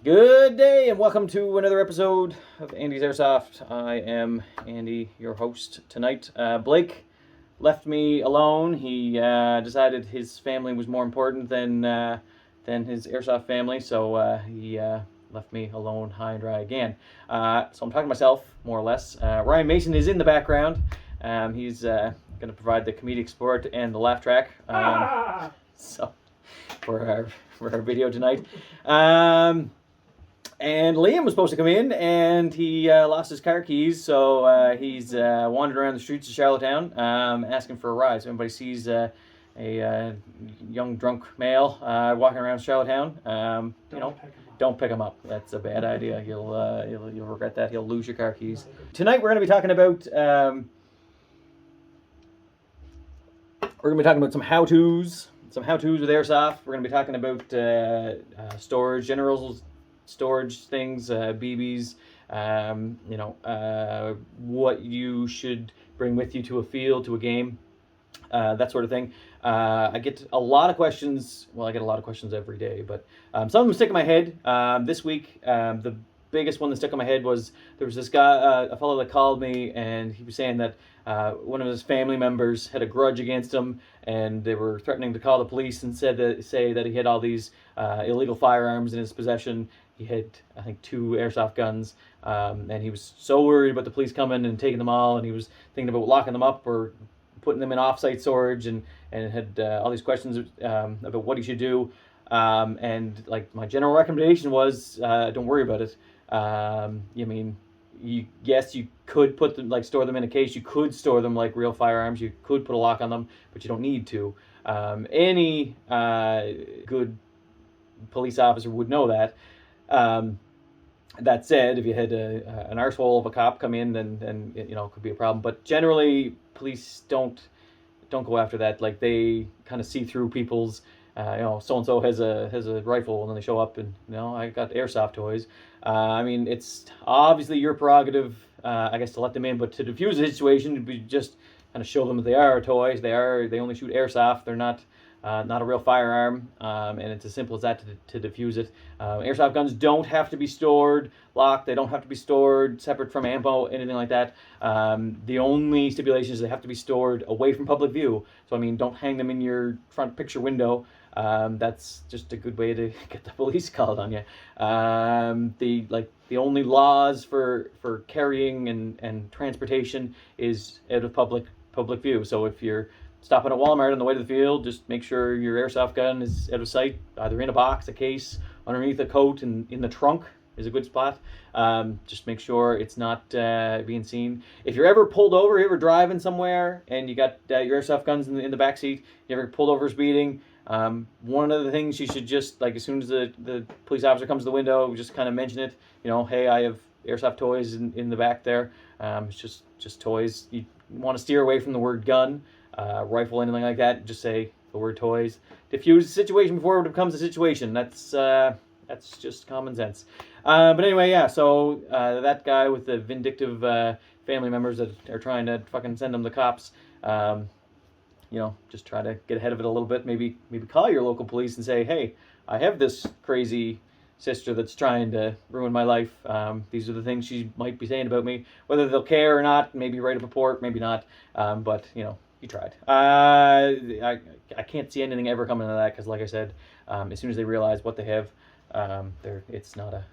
Good day and welcome to another episode of Andy's Airsoft. I am Andy, your host tonight. Blake left me alone. He decided his family was more important than his Airsoft family, so he left me alone high and dry again. So I'm talking to myself, more or less. Ryan Mason is in the background. He's going to provide the comedic support and the laugh track. So for our video tonight. And Liam was supposed to come in, and he lost his car keys, so he's wandering around the streets of Charlottetown asking for a ride. So anybody sees a young drunk male walking around Charlottetown, don't pick him up. That's a bad idea. You'll regret that. He'll lose your car keys. Tonight we're going to be talking about some how-tos. Some how-tos with Airsoft. We're going to be talking about storage, general storage things, BBs, what you should bring with you to a field, to a game, that sort of thing. I get a lot of questions. Well, I get a lot of questions every day, but some of them stick in my head. This week, the biggest one that stuck in my head was there was this guy, a fellow that called me, and he was saying that one of his family members had a grudge against him, and they were threatening to call the police and say that he had all these illegal firearms in his possession. He had, I think, 2 airsoft guns, and he was so worried about the police coming and taking them all, and he was thinking about locking them up or putting them in off-site storage, and had all these questions about what he should do. And like my general recommendation was, don't worry about it. You could put them, store them in a case. You could store them like real firearms. You could put a lock on them, but you don't need to. Any good police officer would know that. That said, if you had an arsehole of a cop come in, then it could be a problem. But generally, police don't go after that. Like, they kind of see through people's, so and so has a rifle, and then they show up and I got airsoft toys. It's obviously your prerogative, I guess, to let them in, but to defuse the situation, it'd be just kind of show them that they are toys. They only shoot airsoft. They're not a real firearm, and it's as simple as that to defuse it. Airsoft guns don't have to be stored locked. They don't have to be stored separate from ammo, anything like that. The only stipulation is they have to be stored away from public view. So, don't hang them in your front picture window. That's just a good way to get the police called on you. The only laws for carrying and transportation is out of public view. So if you're stopping at Walmart on the way to the field, just make sure your airsoft gun is out of sight, either in a box, a case, underneath a coat, and in the trunk is a good spot. Just make sure it's not being seen. If you're ever pulled over, you're ever driving somewhere, and you got your airsoft guns in the back seat, you ever pulled over speeding, one of the things you should just, as soon as the police officer comes to the window, just kind of mention it. Hey, I have airsoft toys in the back there. It's just toys. You want to steer away from the word gun, rifle, anything like that. Just say the word toys. Diffuse the situation before it becomes a situation. That's just common sense. But anyway, yeah. So that guy with the vindictive family members that are trying to fucking send them the cops. Just try to get ahead of it a little bit. Maybe call your local police and say, hey, I have this crazy sister that's trying to ruin my life. These are the things she might be saying about me. Whether they'll care or not, maybe write a report, maybe not. But you tried. I can't see anything ever coming of that, because, like I said, as soon as they realize what they have, it's not a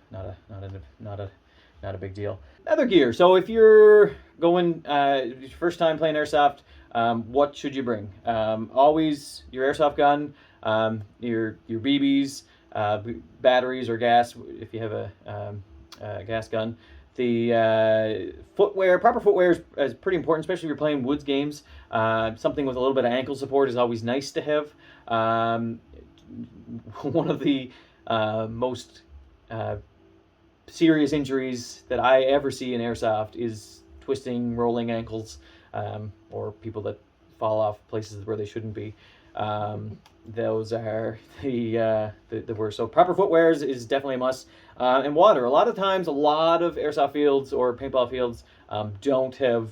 big deal. Other gear. So if you're going your first time playing airsoft, what should you bring? Always your airsoft gun, your BBs, batteries or gas if you have a gas gun. The footwear, proper footwear is pretty important, especially if you're playing woods games. Something with a little bit of ankle support is always nice to have. One of the most serious injuries that I ever see in airsoft is twisting, rolling ankles, or people that fall off places where they shouldn't be. Those are the worst. So proper footwear is definitely a must. And water. A lot of times, a lot of airsoft fields or paintball fields don't have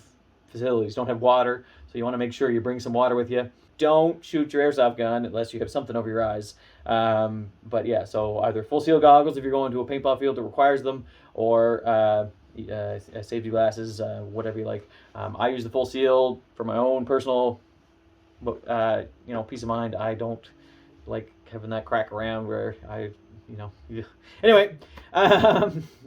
facilities, don't have water. So you want to make sure you bring some water with you. don't shoot your airsoft gun unless you have something over your eyes. But yeah, so either full seal goggles if you're going to a paintball field that requires them, or safety glasses, whatever you like. I use the full seal for my own personal, peace of mind. I don't like having that crack around where Anyway,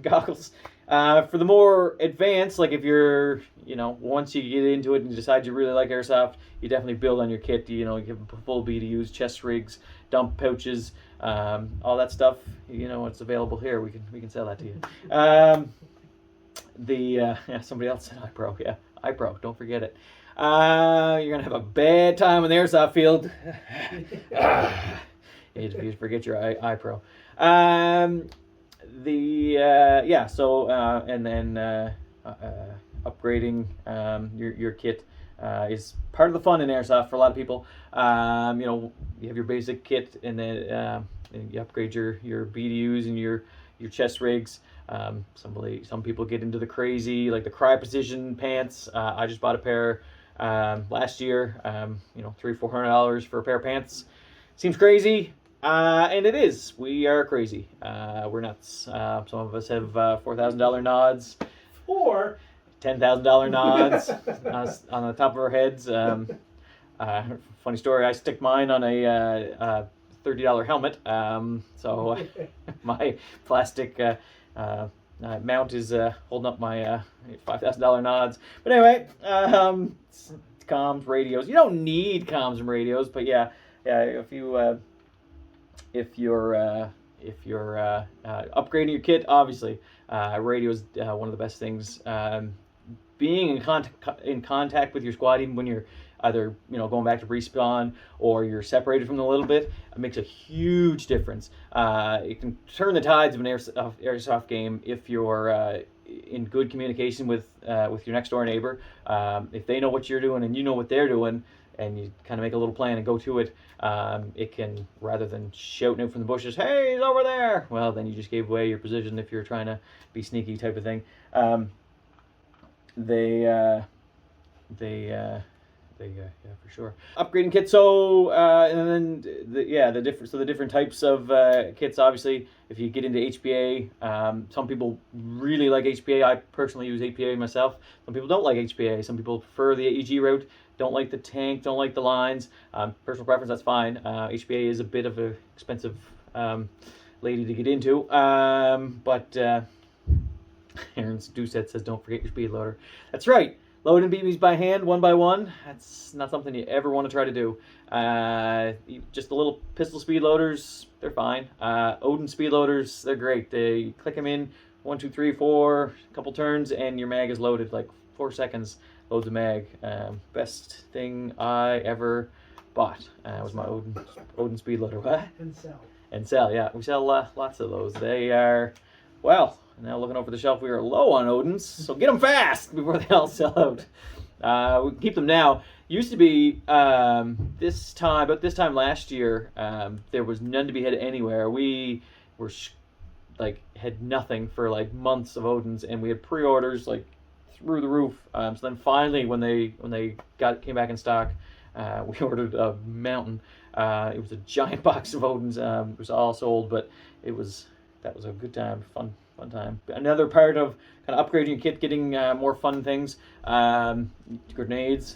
goggles. For the more advanced, like if you're, once you get into it and you decide you really like airsoft, you definitely build on your kit. You give full BDUs, chest rigs, dump pouches, all that stuff. It's available here. We can sell that to you. Somebody else said iPro. Yeah, iPro. Don't forget it. You're gonna have a bad time in the airsoft field. You forget your iPro. Upgrading your kit is part of the fun in airsoft for a lot of people. You have your basic kit, and then you upgrade your BDUs and your chest rigs. Some people get into the crazy, like the Cry Precision pants. I just bought a pair last year. $300-400 for a pair of pants. Seems crazy. And it is. We are crazy. We're nuts. Some of us have $4,000 nods, or $10,000 nods on the top of our heads. Funny story. I stick mine on a $30 helmet. So my plastic mount is holding up my $5,000 nods. But anyway, comms, radios. You don't need comms and radios, but yeah. If you're upgrading your kit, obviously, radio is one of the best things. Being in contact with your squad, even when you're either going back to respawn or you're separated from them a little bit, it makes a huge difference. It can turn the tides of an airsoft game if you're in good communication with your next door neighbor. If they know what you're doing and you know what they're doing, and you kind of make a little plan and go to it, it can, rather than shouting out from the bushes, "Hey, he's over there!" Well, then you just gave away your position if you're trying to be sneaky type of thing. For sure. Upgrading kits. So, and then the different types of kits. Obviously, if you get into HPA, some people really like HPA. I personally use HPA myself. Some people don't like HPA. Some people prefer the AEG route. Don't like the tank. Don't like the lines. Personal preference. That's fine. HPA is a bit of an expensive lady to get into. But Aaron's Doucette says, "Don't forget your speed loader." That's right. Loading BBs by hand, one by one, that's not something you ever want to try to do. Just the little pistol speed loaders, they're fine. Odin speed loaders, they're great. They click them in, 1, 2, 3, 4, a couple turns, and your mag is loaded. Like 4 seconds, loads the mag. Best thing I ever bought was my Odin speed loader. What? And sell, yeah. We sell lots of those. They are, well, now looking over the shelf, we are low on Odins, so get them fast before they all sell out. We can keep them now. Used to be about this time last year, there was none to be had anywhere. We were had nothing for like months of Odins, and we had pre-orders like through the roof. So then finally, when they came back in stock, we ordered a mountain. It was a giant box of Odins. It was all sold, but that was a good time, fun time. Another part of kind of upgrading your kit, getting more fun things. Grenades.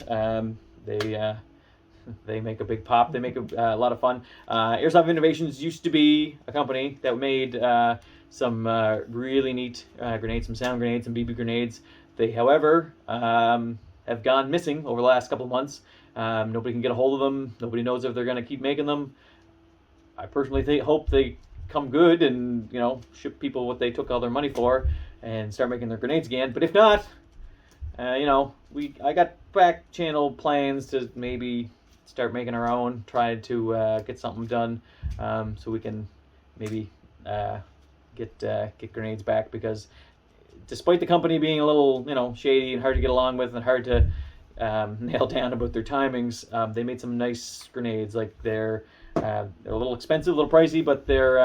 They make a big pop. They make a lot of fun. Airsoft Innovations used to be a company that made some really neat grenades, some sound grenades, some BB grenades. They, however, have gone missing over the last couple of months. Nobody can get a hold of them. Nobody knows if they're going to keep making them. I personally hope they come good and ship people what they took all their money for and start making their grenades again. But if not, I got back channel plans to maybe start making our own, try to get something done, so we can maybe get grenades back, because despite the company being a little shady and hard to get along with and hard to nail down about their timings, they made some nice grenades. Like they're a little expensive, a little pricey, but their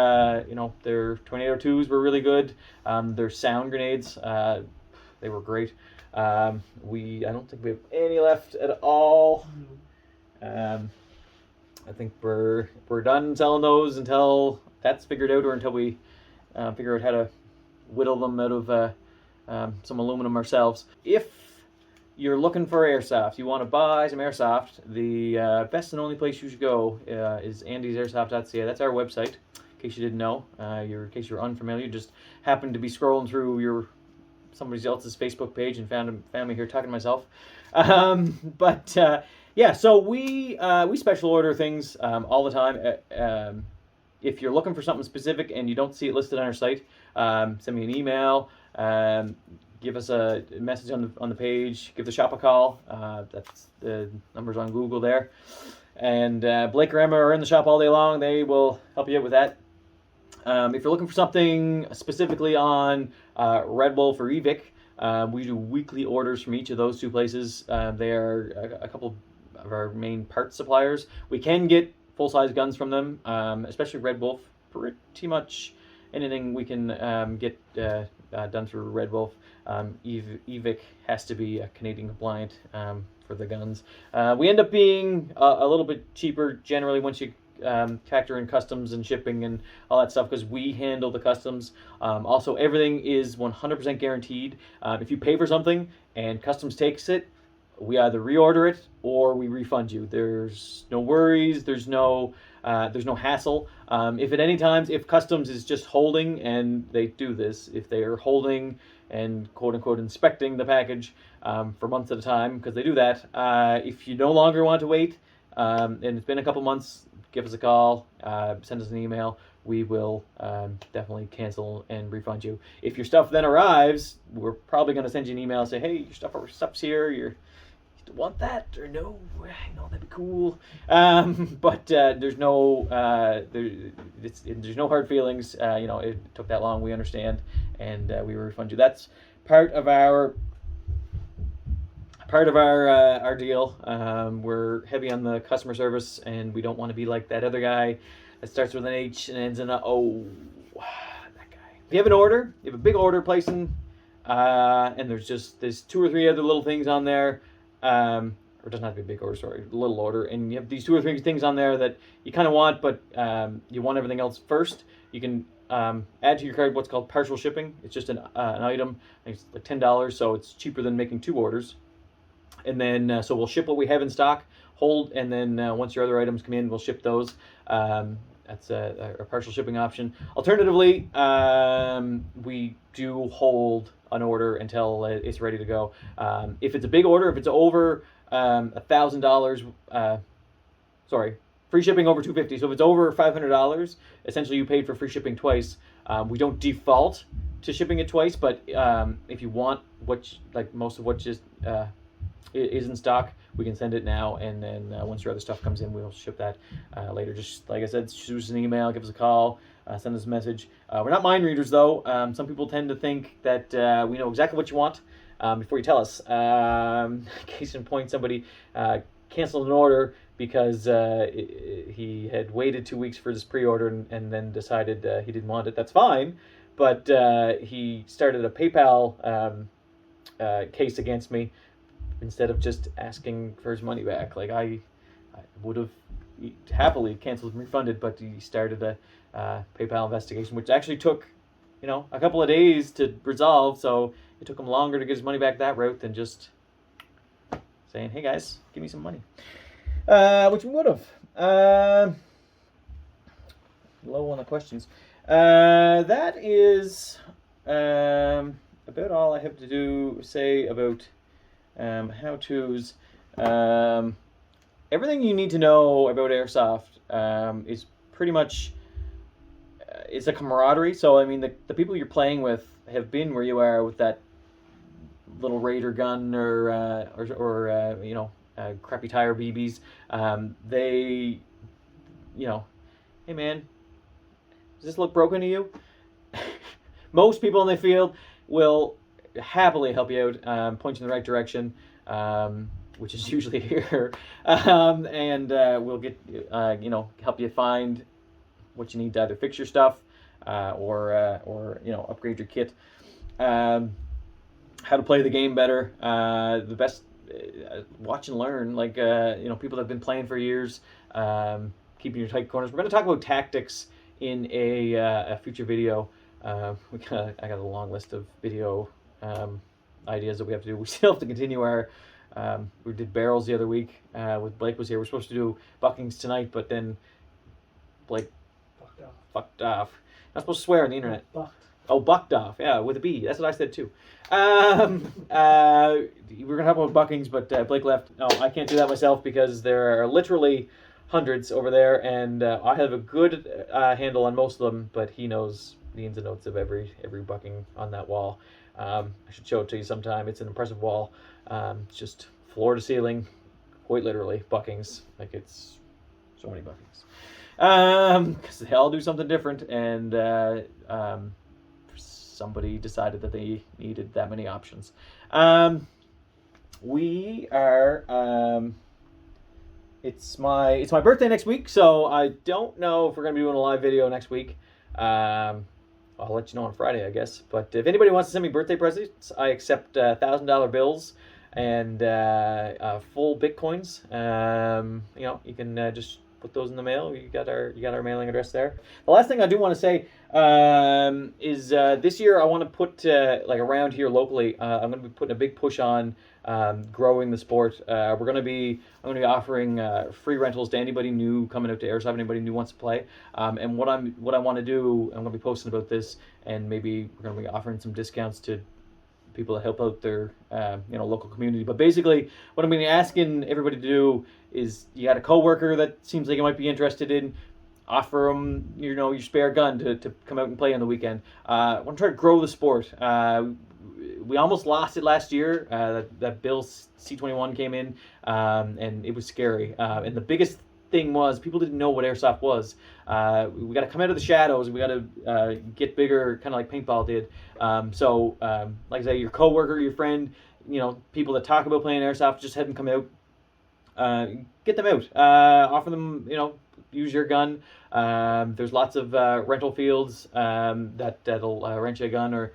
Tornado 2s were really good. Their sound grenades, they were great. I don't think we have any left at all. I think we're done selling those until that's figured out, or until we figure out how to whittle them out of some aluminum ourselves. If you're looking for airsoft, you want to buy some airsoft, the best and only place you should go is andysairsoft.ca. That's our website. In case you didn't know, in case you're unfamiliar, just happened to be scrolling through somebody else's Facebook page and found me here talking to myself. Yeah, so we special order things all the time. If you're looking for something specific and you don't see it listed on our site, send me an email. Give us a message on the page. Give the shop a call. That's the numbers on Google there. And Blake or Emma are in the shop all day long. They will help you out with that. If you're looking for something specifically on Red Wolf or Evic, we do weekly orders from each of those two places. They are a couple of our main parts suppliers. We can get full-size guns from them, especially Red Wolf. Pretty much anything we can get done through Red Wolf. Evic has to be Canadian compliant for the guns. We end up being a little bit cheaper generally once you factor in customs and shipping and all that stuff, because we handle the customs. Also, everything is 100% guaranteed. If you pay for something and customs takes it, we either reorder it or we refund you. There's no worries. There's no hassle. If customs is just holding, and they do this, if they are holding and quote unquote inspecting the package for months at a time, because they do that. If you no longer want to wait, and it's been a couple months, give us a call, send us an email. We will definitely cancel and refund you. If your stuff then arrives, we're probably going to send you an email and say, hey, your stuff's here. You want that or no? That'd be cool. But there's no hard feelings. It took that long. We understand, and we refund you. That's part of our deal. We're heavy on the customer service, and we don't want to be like that other guy that starts with an H and ends in a O. That guy. If you have an order, you have a big order placing, and there's 2 or 3 other little things on there, or it doesn't have to be a big order, sorry, a little order, and you have these 2 or 3 things on there that you kind of want, but you want everything else first. You can add to your cart what's called partial shipping. It's just an item. It's like $10, so it's cheaper than making 2 orders. And then, so we'll ship what we have in stock, hold, and then once your other items come in, we'll ship those. That's a partial shipping option. Alternatively, we do hold an order until it's ready to go. If it's a big order, if it's over $1,000, free shipping over $250. So if it's over $500, essentially you paid for free shipping twice. We don't default to shipping it twice, but if you want most of what just is in stock, we can send it now, and then once your other stuff comes in, we'll ship that later. Just like I said, shoot us an email, give us a call, send us a message. We're not mind readers, though. Some people tend to think that we know exactly what you want before you tell us. Case in point, somebody canceled an order because he had waited 2 weeks for his pre-order and then decided he didn't want it. That's fine, but he started a PayPal case against me instead of just asking for his money back. Like, I would have happily canceled and refunded, but he started a PayPal investigation, which actually took, a couple of days to resolve. So it took him longer to get his money back that route than just saying, "Hey guys, give me some money," which we would have. Low on the questions. That is about all I have to say about how-tos. Everything you need to know about airsoft is pretty much it's a camaraderie. So I mean, the people you're playing with have been where you are with that little Raider gun or crappy tire BBs. They, hey man, does this look broken to you? Most people in the field will happily help you out, point you in the right direction, which is usually here, and we'll get help you find what you need to either fix your stuff or upgrade your kit. How to play the game better. The best watch and learn. Like people that have been playing for years. keeping your tight corners. We're going to talk about tactics in a future video. I got a long list of video ideas that we have to do. We still have to continue our. We did barrels the other week with Blake was here. We're supposed to do buckings tonight, but then Blake fucked off. Not supposed to swear on the internet. Bucked off. Yeah, with a B. That's what I said too. We're gonna talk about buckings, but Blake left. No, I can't do that myself because there are literally hundreds over there, and I have a good handle on most of them, but he knows the ins and outs of every bucking on that wall. I should show it to you sometime. It's an impressive wall. It's just floor to ceiling, quite literally, buckings. Like, it's so many buckings. Because they all do something different, and somebody decided that they needed that many options. We are... It's my birthday next week, so I don't know if we're going to be doing a live video next week. I'll let you know on Friday, I guess. But if anybody wants to send me birthday presents, I accept $1,000 bills and full bitcoins. You can just put those in the mail. You got our mailing address there. The last thing I do want to say is this year I want to put around here locally. I'm going to be putting a big push on growing the sport. I'm going to be offering free rentals to anybody new coming out to Airsoft, anybody new wants to play. And what I want to do, I'm going to be posting about this, and maybe we're going to be offering some discounts to people that help out their local community. But basically, what I'm going to be asking everybody to do is, you got a coworker that seems like you might be interested in, offer them your spare gun to come out and play on the weekend. I want to try to grow the sport. We almost lost it last year. That Bill C-21 came in, and it was scary. And the biggest thing was, people didn't know what Airsoft was. We got to come out of the shadows. We got to get bigger, kind of like paintball did. Like I say, your coworker, your friend, people that talk about playing Airsoft, just have them come out. Get them out. Offer them, use your gun. There's lots of rental fields that'll rent you a gun, or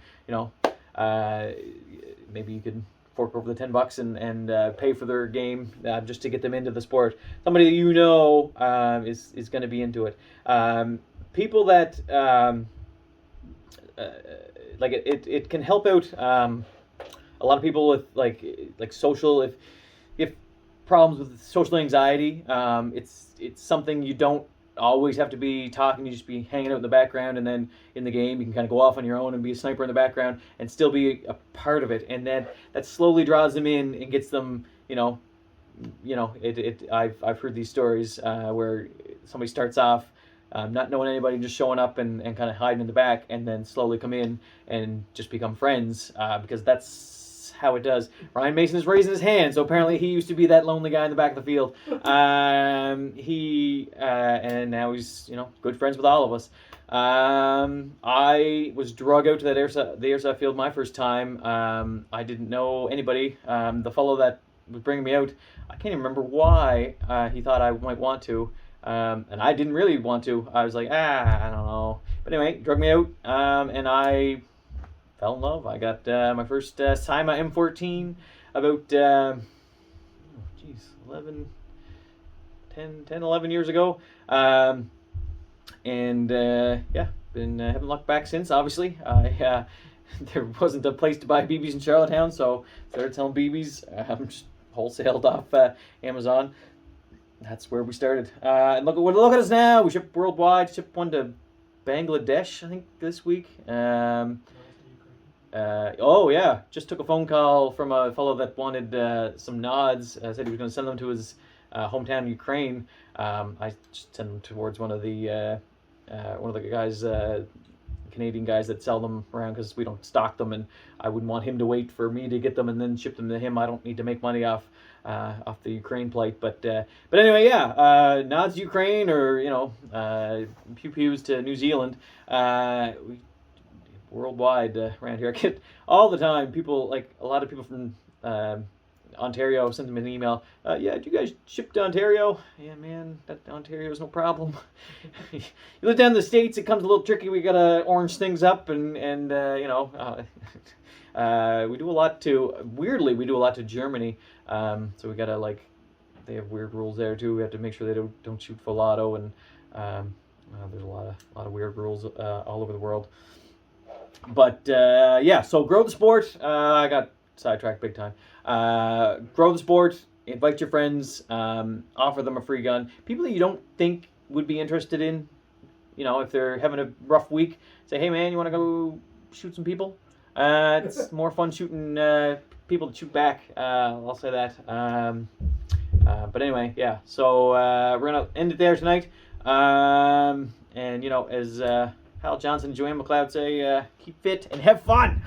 maybe you could fork over the $10 and pay for their game just to get them into the sport. Somebody that is going to be into it. People that it can help out a lot of people with like social if problems with social anxiety. It's something you don't always have to be talking. You just be hanging out in the background, and then in the game you can kind of go off on your own and be a sniper in the background and still be a part of it, and then that slowly draws them in and gets them I've heard these stories where somebody starts off not knowing anybody, just showing up and kind of hiding in the back, and then slowly come in and just become friends, because that's how it does. Ryan Mason is raising his hand, so apparently he used to be that lonely guy in the back of the field. And now he's good friends with all of us. I was drug out to the airsoft field my first time. I didn't know anybody. The fellow that was bringing me out, I can't even remember why he thought I might want to, and I didn't really want to. I was like, I don't know. But anyway, drug me out, and I fell in love. I got my first Cyma M14 about 11 years ago, and been haven't looked back since. Obviously, there wasn't a place to buy BBs in Charlottetown, so started selling BBs. Just wholesaled off Amazon. That's where we started. And look at us now. We ship worldwide. Shipped one to Bangladesh, I think, this week. Just took a phone call from a fellow that wanted some nods. Said he was going to send them to his hometown, Ukraine. I just sent them towards one of the guys, Canadian guys that sell them around, because we don't stock them, and I wouldn't want him to wait for me to get them and then ship them to him. I don't need to make money off the Ukraine plate, but anyway, nods to Ukraine, or pew pews to New Zealand. We worldwide around here. I get all the time people, like a lot of people from Ontario, sent them an email. Do you guys ship to Ontario? Yeah, man, that Ontario is no problem. You live down in the States, it comes a little tricky. We gotta orange things up, and we do a lot to Germany. So we gotta they have weird rules there too. We have to make sure they don't shoot full auto, and there's a lot of weird rules all over the world. But yeah, so grow the sport. I got sidetracked big time. Grow the sport. Invite your friends. Offer them a free gun. People that you don't think would be interested in, if they're having a rough week, say, hey man, you want to go shoot some people? It's more fun shooting people that shoot back. I'll say that. But anyway, yeah. So we're gonna end it there tonight. And as Hal Johnson and Joanne McLeod say, keep fit and have fun.